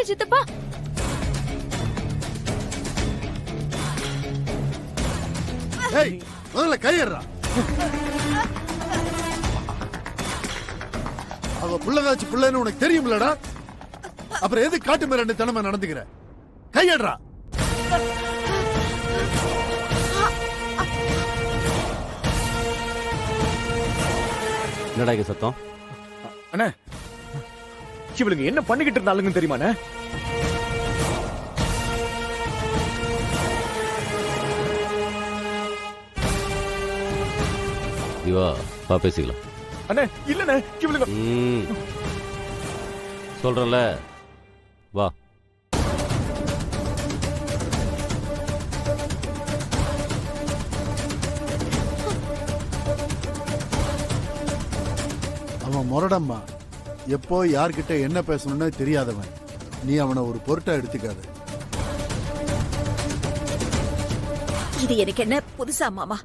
இருக்கு சித்தப்பா. ஏய், முதல்ல கையறா. அவ புள்ளதாச்சு புள்ளன்னு உனக்கு தெரியும்லடா. அப்புறம் எது காட்டு மிராண்டி தனமா நடந்துக்கிற? கையறா. என்னடா இங்க சத்தம்? அண்ணா, இவளுங்க என்ன பண்ணிக்கிட்டு இருந்தாலுங்க தெரியுமாண்ணே? இவா பா பேசிக்கலாம். அண்ணே இல்லண்ணே, இவளுங்க சொல்றல வா. அவன் முரடம்மா. எப்போ யார்கிட்ட என்ன பேசணும்னு தெரியாதவன். நீ அவனை ஒரு பொருட்டா எடுத்துக்காத. இது எனக்கு என்ன புதுசா மாமா?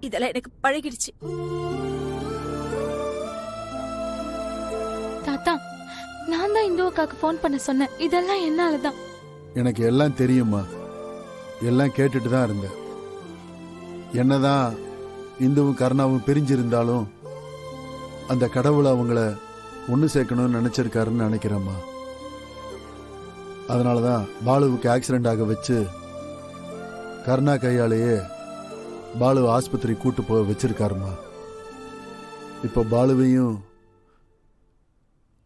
இதெல்லாம் எனக்கு பழகிடுச்சு. தாத்தா, நான் தான் இந்துவுக்காக்கு போன் பண்ண சொன்னேன். இதெல்லாம் என்னாலதான். எனக்கு எல்லாம் தெரியுமா. எல்லாம் கேட்டுட்டு தான் இருந்தேன். என்னதான் இந்துவும் கருணாவும் பிரிஞ்சிருந்தாலும் அந்த கடவுளை அவங்கள ஒன்று சேர்க்கணும்னு நினைச்சிருக்காருன்னு நினைக்கிறேம்மா. அதனாலதான் பாலுவுக்கு ஆக்சிடென்ட் ஆக வச்சு கருணா கையாலேயே பாலு ஆஸ்பத்திரி கூட்டு போக வச்சிருக்காருமா. இப்போ பாலுவையும்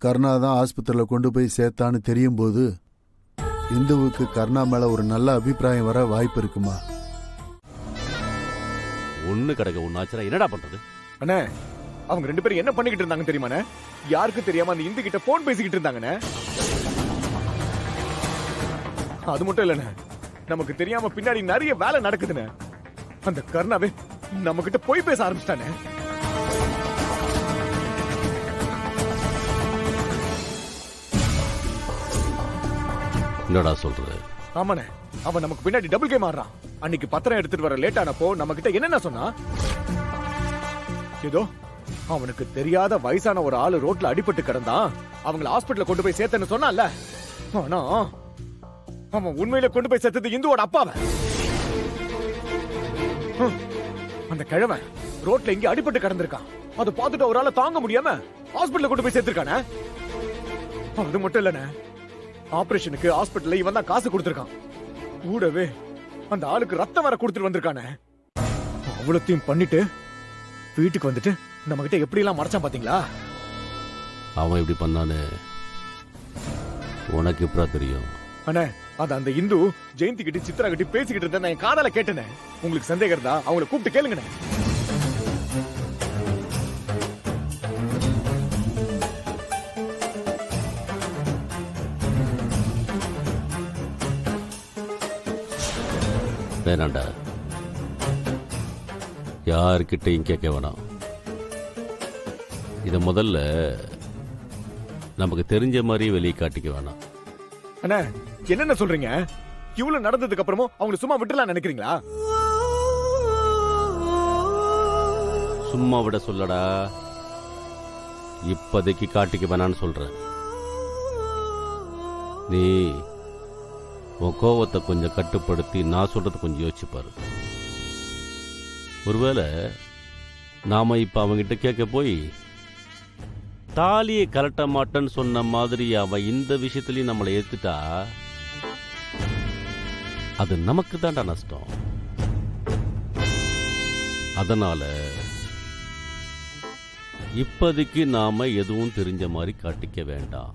கருணா தான் ஆஸ்பத்திரியில் கொண்டு போய் சேர்த்தான்னு தெரியும் போது இந்துவுக்கு கருணா மேல ஒரு நல்ல அபிப்பிராயம் வர வாய்ப்பு இருக்குமா. ஒண்ணு கிடக்க ஒன்னாச்சுனா என்னடா பண்றது? அண்ணே, அவங்க ரெண்டு பேரும் என்ன பண்ணிக்கிட்டு இருந்தாங்க தெரியுமாண்ணே? யாருக்கும் தெரியாம அந்த இந்து கிட்ட போன் பேசிக்கிட்டு இருந்தாங்கண்ணே. அது மட்டும் இல்லண்ணே, நமக்கு தெரியாம பின்னாடி நிறைய வேலை நடக்குதுண்ணே. அந்த கருணாவே நம்ம கிட்ட போய் பேச ஆரம்பிச்சிட்டானே. என்னடா சொல்றது? ஆமாண்ணே, அவன் நமக்கு பின்னாடி டபுள் கேம் ஆடுறான். அன்னைக்கு பத்திரம் எடுத்துட்டு வர லேட் ஆனப்போ நம்ம கிட்ட என்னென்ன சொன்னா? ஏதோ அவனுக்கு தெரியாத வயசான ஒரு ஆளு ரோட்ல அடிபட்டு கிடந்தான், அவங்களை ஹாஸ்பிட்டல்ல கொண்டு போய் சேர்த்தன்னு சொன்னான்ல. ஆனா அவன் உண்மையில கொண்டு போய் சேர்த்தது இந்துவோட அப்பாவை. அந்த கிழவன் ரோட்ல இங்க அடிபட்டு கிடந்திருக்கான். அதை பார்த்துட்டு ஒரு ஆளை தாங்க முடியாம ஹாஸ்பிட்டல்ல கொண்டு போய் சேர்த்திருக்கானே. அது மட்டும் இல்லண்ணே, ஆபரேஷனுக்கு ஹாஸ்பிட்டல்ல இவன் தான் காசு கொடுத்திருக்கான். கூடவே அந்த ஆளுக்கு ரத்தம் வர கொடுத்துட்டு வந்திருக்கானே. அவ்வளத்தையும் பண்ணிட்டு வீட்டுக்கு வந்துட்டு நம்ம கிட்ட எப்படி எல்லாம் மறைச்சான் பாத்தீங்களா? அவன் இப்படி பண்ணானே உனக்கு எப்படா தெரியும்? அண்ணே, அது அந்த இந்து ஜெயந்தி கிட்ட சித்ரா கிட்ட பேசிக்கிட்டு இருந்த என் காதால கேட்டேனே. உங்களுக்கு சந்தேகம் இருந்தா அவங்களை கூப்பிட்டு கேளுங்கண்ணே. வேணாண்டா, யாருக்கிட்டையும் கேட்க வேணாம். இத முதல்ல நமக்கு தெரிஞ்ச மாதிரி வெளியே காட்டிக்க வேணாம். அண்ணே, என்னென்ன சொல்றீங்க? இவ்வளவு நடந்ததுக்கு அப்புறமும் அவங்க சும்மா விட்டுலாம் நினைக்கிறீங்களா? சும்மா விட சொல்லடா, இப்போதைக்கு காட்டிக்க வேணான்னு சொல்றேன். நீ உன் கோவத்தை கொஞ்சம் கட்டுப்படுத்தி நான் சொல்றது கொஞ்சம் யோசிச்சு பாரு. ஒருவேளை நாம இப்ப அவங்கிட்ட கேட்க போய் தாலியை கலட்ட மாட்டேன்னு சொன்ன மாதிரி அவன் இந்த விஷயத்திலையும் நம்மளை ஏத்துட்டா அது நமக்கு தான்டா நஷ்டம். அதனால இப்போதைக்கு நாம எதுவும் தெரிஞ்ச மாதிரி காட்டிக்க வேண்டாம்.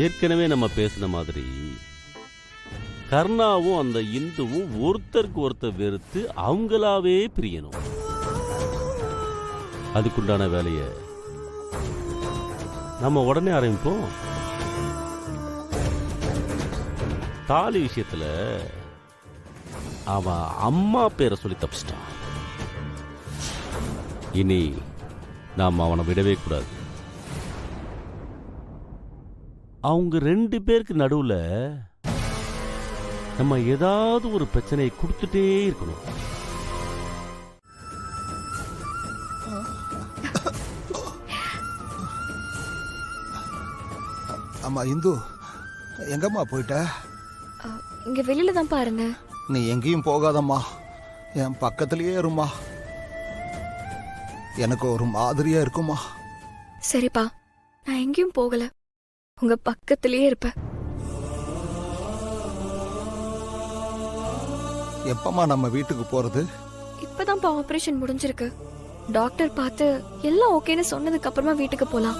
ஏற்கனவே நம்ம பேசின மாதிரி கர்ணாவும் அந்த இந்துவும் ஒருத்தருக்கு ஒருத்தர் வெறுத்து அவங்களாவே பிரியணும். அதுக்குண்டான வேலைய நம்ம உடனே ஆரம்பிப்போம். தாலி விஷயத்துல அவன் அம்மா பேரை சொல்லி தப்பிச்சிட்டான். இனி நாம் அவனை விடவே கூடாது. அவங்க ரெண்டு பேருக்கு நடுவுல நம்ம ஏதாவது ஒரு பிரச்சனையை கொடுத்துட்டே இருக்கணும். ஆமா இந்து, எங்கம்மா போயிட்ட? இங்க வெளியில தான் பாருங்க. நீ எங்கேயும் போகாதம்மா, என் பக்கத்திலேயே இருமா. எனக்கு ஒரு மாதிரியா இருக்குமா. சரிப்பா, நான் எங்கேயும் போகல, உங்க பக்கத்திலேயே இருப்பேன். எப்பமா நம்ம வீட்டுக்கு போறது? இப்பதான்ப்பா ஆபரேஷன் முடிஞ்சிருக்கு. டாக்டர் பார்த்து எல்லாம் ஓகேன்னு சொன்னதுக்கு அப்புறமா வீட்டுக்கு போலாம்.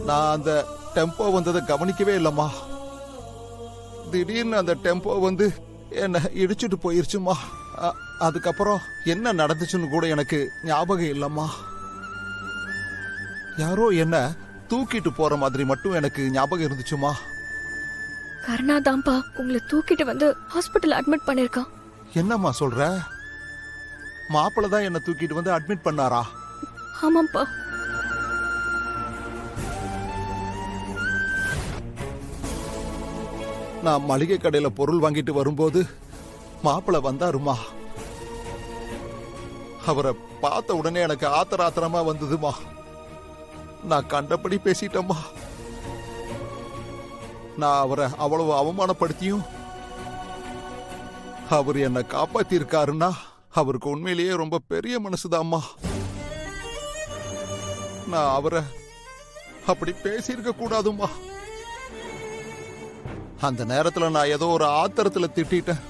நான் அந்த டெம்போ வந்ததை கவனிக்கவே இல்லம்மா. திடீர்னு அந்த டெம்போ வந்து என்ன இடிச்சுட்டு போயிருச்சுமா. அதுக்கப்புறம் என்ன நடந்துச்சுன்னு கூட எனக்கு ஞாபகம் இல்லம்மா. யாரோ என்ன தூக்கிட்டு போற மாதிரி மட்டும் எனக்கு ஞாபகம் இருந்துச்சுமா. கருணா தான்ப்பா உங்களை தூக்கிட்டு வந்து ஹாஸ்பிட்டல் அட்மிட் பண்ணிருக்கான். என்னம்மா சொல்ற? மாப்பிள்ள தான் என்ன தூக்கிட்டு வந்து அட்மிட் பண்ணாரா? ஆமாப்பா. நான் மளிகை கடையில பொருள் வாங்கிட்டு வரும்போது மாப்பிள்ள வந்தாருமா. அவரை பார்த்த உடனே எனக்கு ஆத்திரமா வந்ததுமா. நான் கண்டபடி பேசிட்டேம்மா. நான் அவரை அவ்வளவு அவமானப்படுத்தியும் அவர் என்னை காப்பாத்தி இருக்காருன்னா அவருக்கு உண்மையிலேயே ரொம்ப பெரிய மனசுதாம்மா. நான் அவரை அப்படி பேசியிருக்க கூடாதுமா. அந்த நேரத்துல நான் ஏதோ ஒரு ஆத்திரத்துல திட்டிட்டேன்.